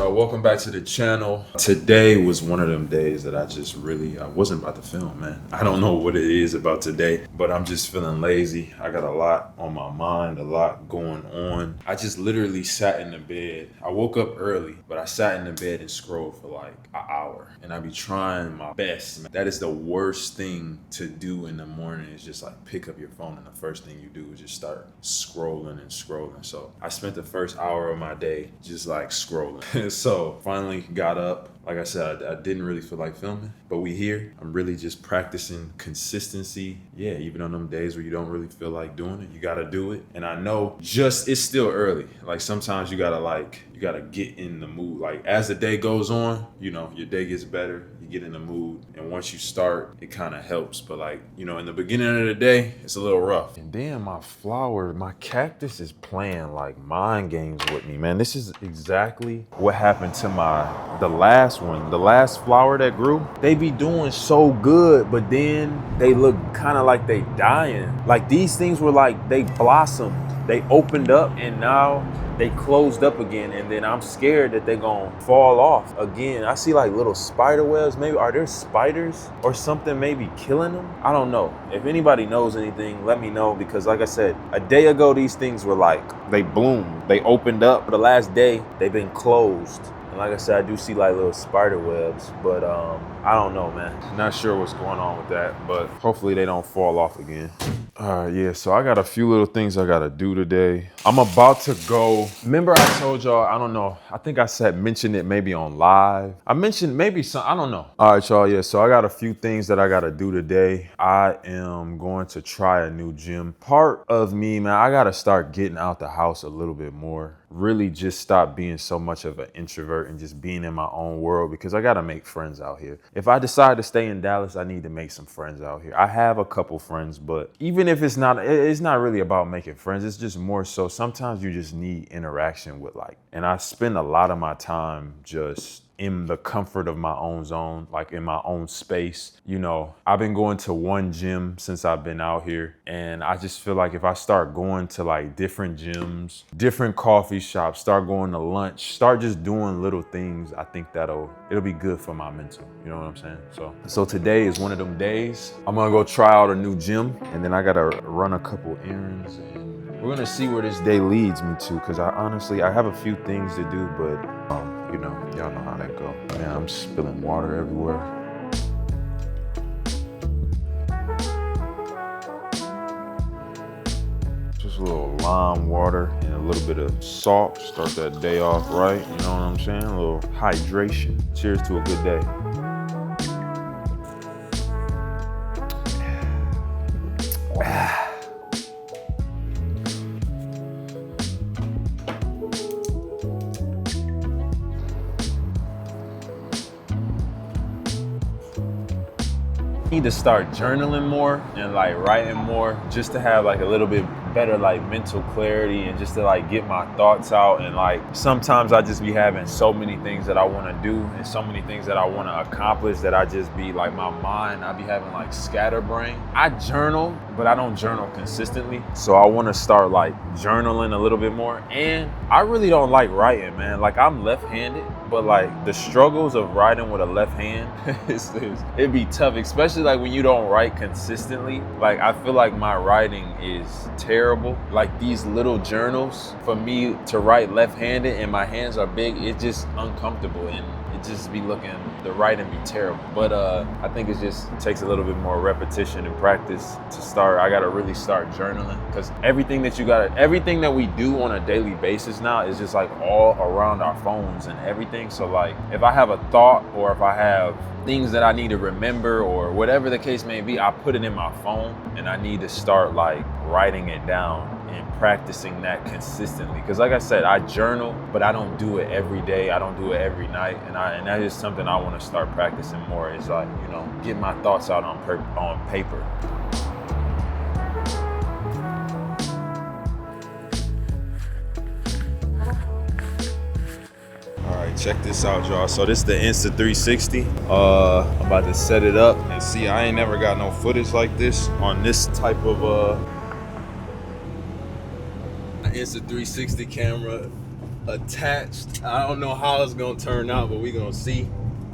Welcome back to the channel. Today was one of them days that I wasn't about to film, man. I don't know what it is about today, but I'm just feeling lazy. I got a lot on my mind, a lot going on. I just literally sat in the bed. I woke up early, but I sat in the bed and scrolled for like an hour. And I be trying my best. That is the worst thing to do in the morning, is just like pick up your phone and the first thing you do is just start scrolling and scrolling. So I spent the first hour of my day just like scrolling. So finally got up. Like I said, I didn't really feel like filming, but we here. I'm really just practicing consistency. Yeah, even on them days where you don't really feel like doing it, you gotta do it. And I know it's still early. Like sometimes you gotta get in the mood. Like as the day goes on, your day gets better, you get in the mood. And once you start, it kind of helps. But like, in the beginning of the day, it's a little rough. And then my cactus is playing like mind games with me, man. This is exactly what happened to the last flower that grew. They be doing so good, but then they look kind of like they dying. Like these things were like, they blossomed, they opened up, and now they closed up again, and then I'm scared that they're gonna fall off again. I see like little spider webs. Maybe are there spiders or something maybe killing them? I don't know. If anybody knows anything, let me know, because like I said, a day ago these things were like, they bloomed, they opened up. For the last day, they've been closed. And like I said, I do see like little spider webs, but I don't know, man. Not sure what's going on with that, but hopefully they don't fall off again. Yeah, so I got a few little things I gotta do today. I'm about to go. Remember I told y'all, I don't know, I think I mentioned it maybe on live. I mentioned maybe I don't know. All right, y'all, yeah, so I got a few things that I gotta do today. I am going to try a new gym. Part of me, man, I gotta start getting out the house a little bit more. Really just stop being so much of an introvert and just being in my own world, because I gotta make friends out here. If I decide to stay in Dallas, I need to make some friends out here. I have a couple friends, but even if it's not really about making friends. It's just more so sometimes you just need interaction with and I spend a lot of my time just in the comfort of my own zone, like in my own space. I've been going to one gym since I've been out here, and I just feel like if I start going to like different gyms, different coffee shops, start going to lunch, start just doing little things, I think it'll be good for my mental. You know what I'm saying? So today is one of them days. I'm gonna go try out a new gym, and then I gotta run a couple errands, and we're gonna see where this day leads me to, because I have a few things to do, but y'all know how that go. Man, I'm spilling water everywhere. Just a little lime water and a little bit of salt. Start that day off right, you know what I'm saying? A little hydration. Cheers to a good day. Need to start journaling more and like writing more, just to have like a little bit better like mental clarity, and just to like get my thoughts out. And like sometimes I just be having so many things that I want to do and so many things that I want to accomplish that I just be like, my mind, I be having like scatterbrain. I journal, but I don't journal consistently, so I want to start like journaling a little bit more. And I really don't like writing, man. Like I'm left-handed, but like the struggles of writing with a left hand, it'd be tough, especially like when you don't write consistently. Like I feel like my writing is terrible. Like these little journals, for me to write left-handed and my hands are big, it's just uncomfortable, and it just be the writing be terrible. But I think it takes a little bit more repetition and practice to start. I gotta really start journaling, because everything that we do on a daily basis now is just like all around our phones and everything. So like if I have a thought, or if I have things that I need to remember, or whatever the case may be, I put it in my phone, and I need to start like writing it down and practicing that consistently. Because like I said, I journal, but I don't do it every day. I don't do it every night. And that is something I want to start practicing more, is like, get my thoughts out on paper. Check this out, y'all. So this is the Insta360. I'm about to set it up and see. I ain't never got no footage like this on this type of Insta360 camera attached. I don't know how it's gonna turn out, but we gonna see.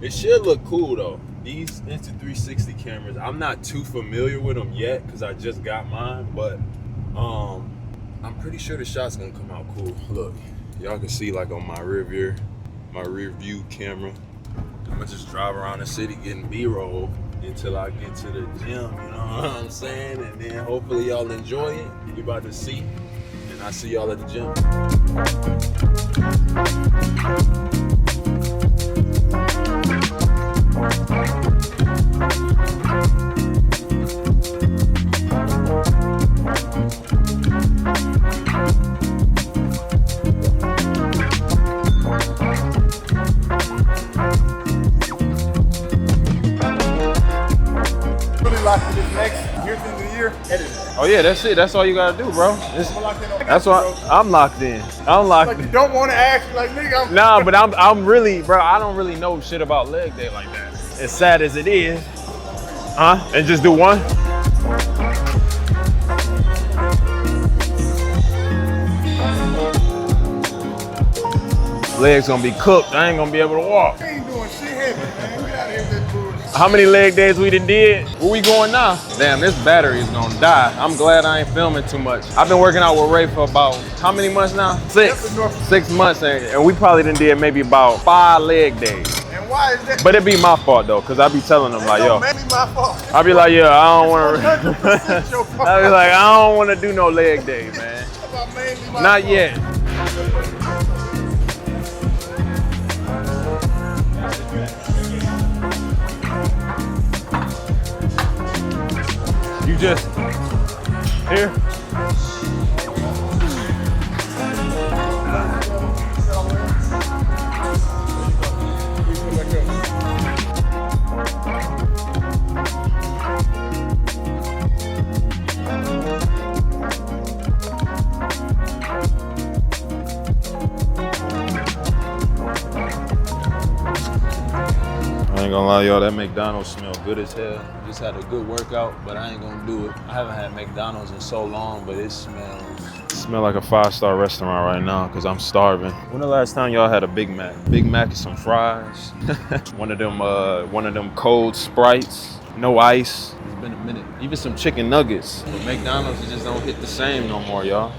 It should look cool though. These Insta360 cameras, I'm not too familiar with them yet because I just got mine, but I'm pretty sure the shot's gonna come out cool. Look, y'all can see like on my rear view camera. I'm gonna just drive around the city getting B-roll until I get to the gym, you know what I'm saying? And then hopefully y'all enjoy it. You about to see, and I'll see y'all at the gym. Oh yeah, that's it. That's all you gotta do, bro. That's why I'm locked in. I'm locked in. You don't want to ask, like, nigga. Nah, but I'm really, bro. I don't really know shit about leg day like that. As sad as it is, and just do one. Legs gonna be cooked. I ain't gonna be able to walk. You ain't doing shit heavy, man. Get out of here with that bullshit. How many leg days we did? Where we going now? Damn, this battery is gonna die. I'm glad I ain't filming too much. I've been working out with Ray for about, how many months now? 6 months, and we probably did maybe about 5 leg days. And why is that? But it be my fault though, cause I be telling them like, yo. Mainly my fault. I be like, yeah, I don't wanna. 100% your fault. I be like, I don't wanna do no leg day, man. Mainly my Not fault. yet. You just, here. I ain't gonna lie, y'all, that McDonald's smell good as hell. Just had a good workout, but I ain't gonna do it. I haven't had McDonald's in so long, but it smell like a 5-star restaurant right now because I'm starving. When the last time y'all had a Big Mac? Big Mac and some fries. one of them cold Sprites, no ice. It's been a minute. Even some chicken nuggets. But McDonald's, it just don't hit the same no more, y'all.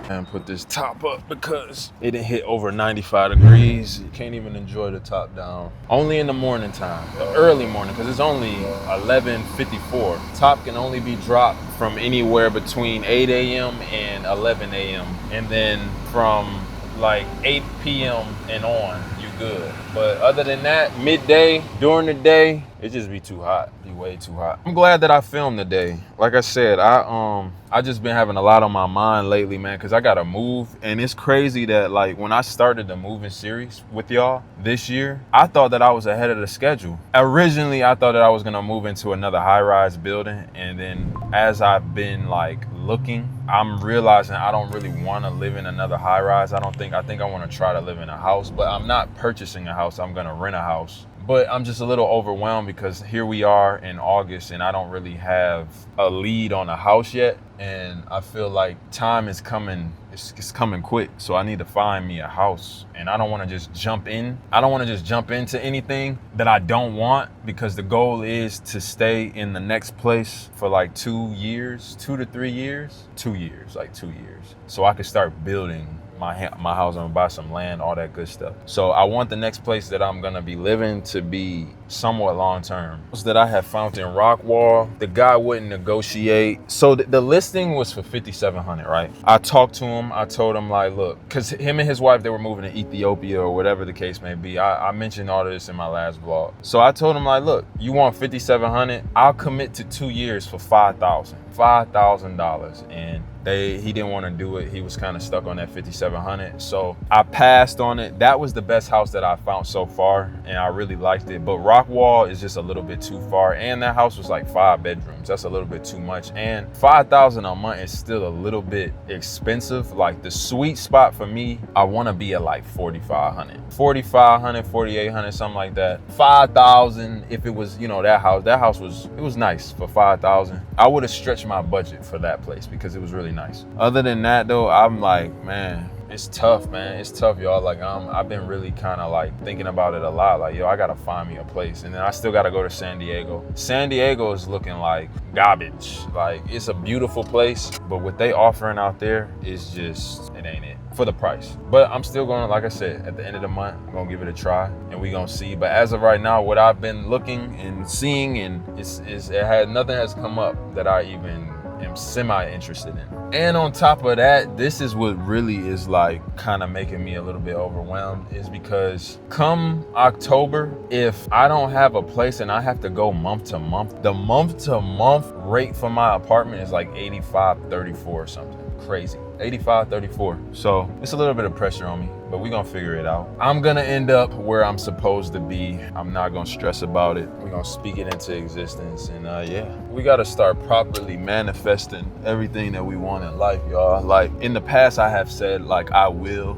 And put this top up because it didn't hit over 95 degrees. You can't even enjoy the top down. Only in the morning time, the early morning, because it's only 11:54. Top can only be dropped from anywhere between 8 a.m. and 11 a.m. And then from like 8 p.m. and on, you good. But other than that, midday, during the day, it just be too hot. Be way too hot. I'm glad that I filmed today. Like I said, I just been having a lot on my mind lately, man, because I gotta move. And it's crazy that like when I started the moving series with y'all this year, I thought that I was ahead of the schedule. Originally, I thought that I was gonna move into another high-rise building. And then as I've been like looking, I'm realizing I don't really wanna live in another high-rise. I think I wanna try to live in a house, but I'm not purchasing a house. I'm gonna rent a house. But I'm just a little overwhelmed because here we are in August and I don't really have a lead on a house yet. And I feel like time is coming, it's coming quick. So I need to find me a house and I don't want to just jump in. I don't want to just jump into anything that I don't want because the goal is to stay in the next place for like 2 years, 2 to 3 years, 2 years, like 2 years. So I could start building my house. I'm gonna buy some land, all that good stuff. So I want the next place that I'm gonna be living to be somewhat long-term. That I have found in Rockwall, the guy wouldn't negotiate. So the listing was for $5,700, right? I talked to him, I told him like, look, cause him and his wife, they were moving to Ethiopia or whatever the case may be. I mentioned all of this in my last vlog. So I told him like, look, you want $5,700? I'll commit to 2 years for $5,000 and He didn't want to do it. He was kind of stuck on that 5,700. So I passed on it. That was the best house that I found so far, and I really liked it. But Rockwall is just a little bit too far, and that house was like 5 bedrooms. That's a little bit too much, and $5,000 a month is still a little bit expensive. Like the sweet spot for me, I want to be at like 4,500, 4,800, something like that. 5,000 if it was, you know, that house was nice for 5,000. I would have stretched my budget for that place because it was really nice. Other than that though, I'm like, man, it's tough, man. It's tough, y'all. Like, I've been really kind of like thinking about it a lot. Like, yo, I gotta find me a place, and then I still gotta go to San Diego. San Diego is looking like garbage. Like, it's a beautiful place, but what they offering out there is just, it ain't it for the price. But I'm still going, like I said, at the end of the month, I'm gonna give it a try, and we gonna see. But as of right now, what I've been looking and seeing, and nothing has come up that I even am semi-interested in. And on top of that, this is what really is like kind of making me a little bit overwhelmed, is because come October, if I don't have a place and I have to go month to month, the month to month rate for my apartment is like $85.34 or something crazy. $85.34. So it's a little bit of pressure on me, but we're gonna figure it out. I'm gonna end up where I'm supposed to be. I'm not gonna stress about it. We're gonna speak it into existence, and yeah, we gotta start properly manifesting everything that we want in life, y'all. Like in the past, I have said like I will.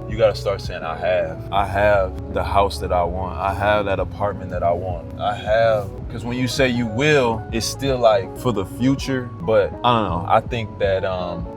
You gotta start saying I have the house that I want. I have that apartment that I want. Because when you say you will, it's still like for the future. But I don't know. I think that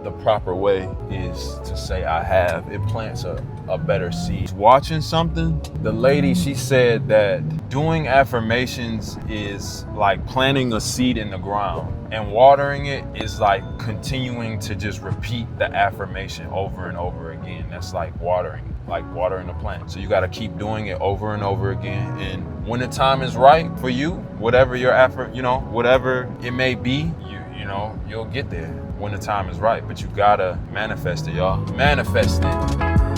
the proper way is to say I have. It plants a better seed. Watching something, the lady, she said that doing affirmations is like planting a seed in the ground, and watering it is like continuing to just repeat the affirmation over and over again. That's like watering the plant. So you got to keep doing it over and over again, and when the time is right for you, whatever your effort, whatever it may be, you'll get there when the time is right. But you gotta manifest it, y'all. Manifest it.